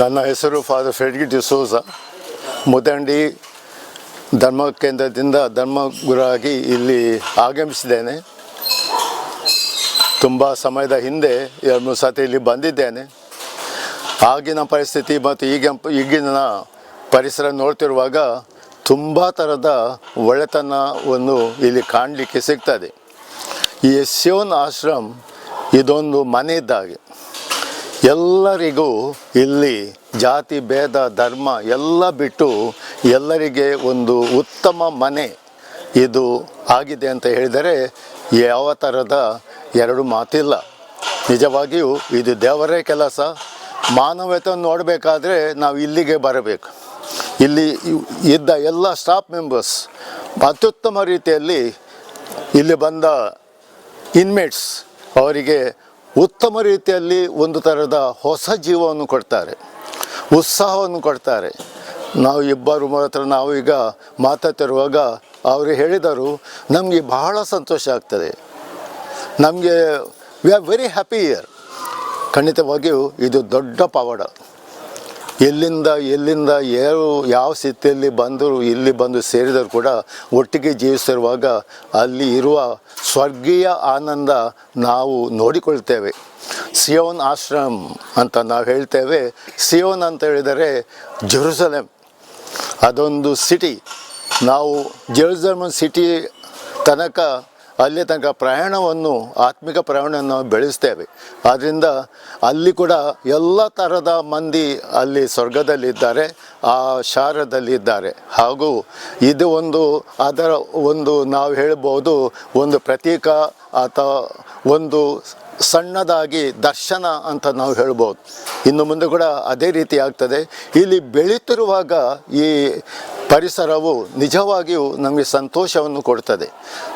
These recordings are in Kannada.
ನನ್ನ ಹೆಸರು ಫಾದರ್ ಫ್ರೆಡ್ರಿಕ್ ಡಿಸೋಜ. ಮುದಂಡಿ ಧರ್ಮ ಕೇಂದ್ರದಿಂದ ಧರ್ಮಗುರುವಾಗಿ ಇಲ್ಲಿ ಆಗಮಿಸಿದ್ದೇನೆ. ತುಂಬ ಸಮಯದ ಹಿಂದೆ 2-3 ಸತಿ ಇಲ್ಲಿ ಬಂದಿದ್ದೇನೆ. ಆಗಿನ ಪರಿಸ್ಥಿತಿ ಮತ್ತು ಈಗಿನ ಪರಿಸರ ನೋಡ್ತಿರುವಾಗ ತುಂಬ ಥರದ ಒಳ್ಳೆತನವನ್ನು ಇಲ್ಲಿ ಕಾಣಲಿಕ್ಕೆ ಸಿಗ್ತದೆ. ಈ ಸಿಯೋನ್ ಆಶ್ರಮ್ ಇದೊಂದು ಮನೆ ಇದ್ದಾಗೆ. ಎಲ್ಲರಿಗೂ ಇಲ್ಲಿ ಜಾತಿ ಭೇದ ಧರ್ಮ ಎಲ್ಲ ಬಿಟ್ಟು ಎಲ್ಲರಿಗೆ ಒಂದು ಉತ್ತಮ ಮನೆ ಇದು ಆಗಿದೆ ಅಂತ ಹೇಳಿದರೆ ಯಾವ ಥರದ ಎರಡು ಮಾತಿಲ್ಲ. ನಿಜವಾಗಿಯೂ ಇದು ದೇವರೇ ಕೆಲಸ. ಮಾನವತೆಯನ್ನು ನೋಡಬೇಕಾದ್ರೆ ನಾವು ಇಲ್ಲಿಗೆ ಬರಬೇಕು. ಇಲ್ಲಿ ಇದ್ದ ಎಲ್ಲ ಸ್ಟಾಫ್ ಮೆಂಬರ್ಸ್ ಅತ್ಯುತ್ತಮ ರೀತಿಯಲ್ಲಿ ಇಲ್ಲಿ ಬಂದ ಇನ್ಮೇಟ್ಸ್ ಅವರಿಗೆ ಉತ್ತಮ ರೀತಿಯಲ್ಲಿ ಒಂದು ಥರದ ಹೊಸ ಜೀವವನ್ನು ಕೊಡ್ತಾರೆ, ಉತ್ಸಾಹವನ್ನು ಕೊಡ್ತಾರೆ. ನಾವು ಇಬ್ಬರು ಹತ್ರ ನಾವು ಈಗ ಮಾತಾಡ್ತಿರುವಾಗ ಅವರು ಹೇಳಿದರು, ನಮಗೆ ಬಹಳ ಸಂತೋಷ ಆಗ್ತದೆ, ನಮಗೆ we are very happy year. ಖಂಡಿತವಾಗಿಯೂ ಇದು ದೊಡ್ಡ ಪವಾಡ. ಎಲ್ಲಿಂದ ಯಾವ ಸ್ಥಿತಿಯಲ್ಲಿ ಬಂದರೂ ಇಲ್ಲಿ ಬಂದು ಸೇರಿದರೂ ಕೂಡ ಒಟ್ಟಿಗೆ ಜೀವಿಸಿರುವಾಗ ಅಲ್ಲಿ ಇರುವ ಸ್ವರ್ಗೀಯ ಆನಂದ ನಾವು ನೋಡಿಕೊಳ್ತೇವೆ. ಸಿಯೋನ್ ಆಶ್ರಮ್ ಅಂತ ನಾವು ಹೇಳ್ತೇವೆ. ಸಿಯೋನ್ ಅಂತ ಹೇಳಿದರೆ ಜೆರುಸಲೆಮ್, ಅದೊಂದು ಸಿಟಿ. ನಾವು ಜೆರುಸಲೆಮ್ ಸಿಟಿ ತನಕ ಅಲ್ಲಿ ತನಕ ಆತ್ಮಿಕ ಪ್ರಯಾಣವನ್ನು ನಾವು ಬೆಳೆಸ್ತೇವೆ. ಆದ್ದರಿಂದ ಅಲ್ಲಿ ಕೂಡ ಎಲ್ಲ ಥರದ ಮಂದಿ ಅಲ್ಲಿ ಸ್ವರ್ಗದಲ್ಲಿದ್ದಾರೆ, ಆ ಶಾರದಲ್ಲಿದ್ದಾರೆ. ಹಾಗೂ ಇದು ಅದರ ನಾವು ಹೇಳ್ಬೋದು ಒಂದು ಪ್ರತೀಕ ಅಥವಾ ಒಂದು ಸಣ್ಣದಾಗಿ ದರ್ಶನ ಅಂತ ನಾವು ಹೇಳ್ಬೋದು. ಇನ್ನು ಮುಂದೆ ಕೂಡ ಅದೇ ರೀತಿ ಆಗ್ತದೆ. ಇಲ್ಲಿ ಬೆಳೀತಿರುವಾಗ ಈ ಪರಿಸರವು ನಿಜವಾಗಿಯೂ ನಮಗೆ ಸಂತೋಷವನ್ನು ಕೊಡ್ತದೆ,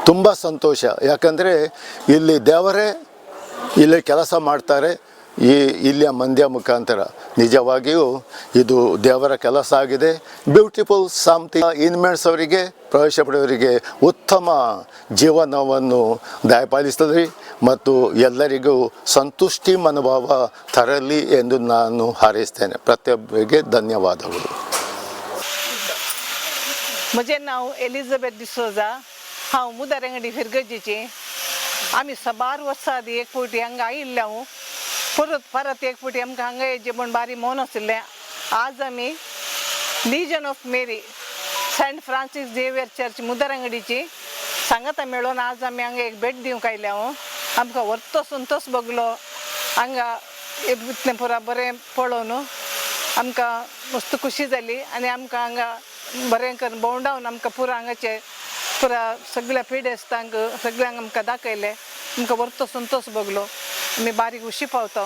ತುಂಬ ಸಂತೋಷ. ಯಾಕಂದರೆ ಇಲ್ಲಿ ದೇವರೇ ಇಲ್ಲಿ ಕೆಲಸ ಮಾಡ್ತಾರೆ ಇಲ್ಲಿಯ ಮಂದಿಯ ಮುಖಾಂತರ. ನಿಜವಾಗಿಯೂ ಇದು ದೇವರ ಕೆಲಸ ಆಗಿದೆ. ಬ್ಯೂಟಿಫುಲ್ ಸಮಥಿಂಗ್ ಇನ್ಮೇಟ್ಸ್ ಅವರಿಗೆ, ಪ್ರವೇಶ ಪಡೆಯವರಿಗೆ ಉತ್ತಮ ಜೀವನವನ್ನು ದಯಪಾಲಿಸ್ತದೆ ಮತ್ತು ಎಲ್ಲರಿಗೂ ಸಂತುಷ್ಟಿ ಮನೋಭಾವ ತರಲಿ ಎಂದು ನಾನು ಹಾರೈಸ್ತೇನೆ. ಪ್ರತಿಯೊಬ್ಬರಿಗೆ ಧನ್ಯವಾದಗಳು. म्हजें नांव एलिझाबेथ डिसोजा. हांव मुदारंगडी फिरगजीची. आमी 12 वर्सां आदी एक फावटी हांगा आयिल्ले. परत एक फावटी आमकां हांगा येवचें म्हूण बारी मन आशिल्लें. आज आमी लिजन ऑफ मेरी सेंट फ्रांसीस झेवियर चर्च मुदारंगडीची सांगाता मेळून आज आमी हांगा एक भेट दिवंक आयल्या. आमकां व्हरतो संतोष भोगलो. हांगा इतलें पुरा बरें पळोवन आमकां मस्त खुशी जाली आनी आमकां हांगा बरें करून भोंवडावन आमकां पुरा हांगाचे पुरा सगळ्या पिडेस्तांक सगळ्यांक आमकां दाखयलें. आमकां व्हरतो संतोष भोगलो. आमी बारीक खुशी पावता.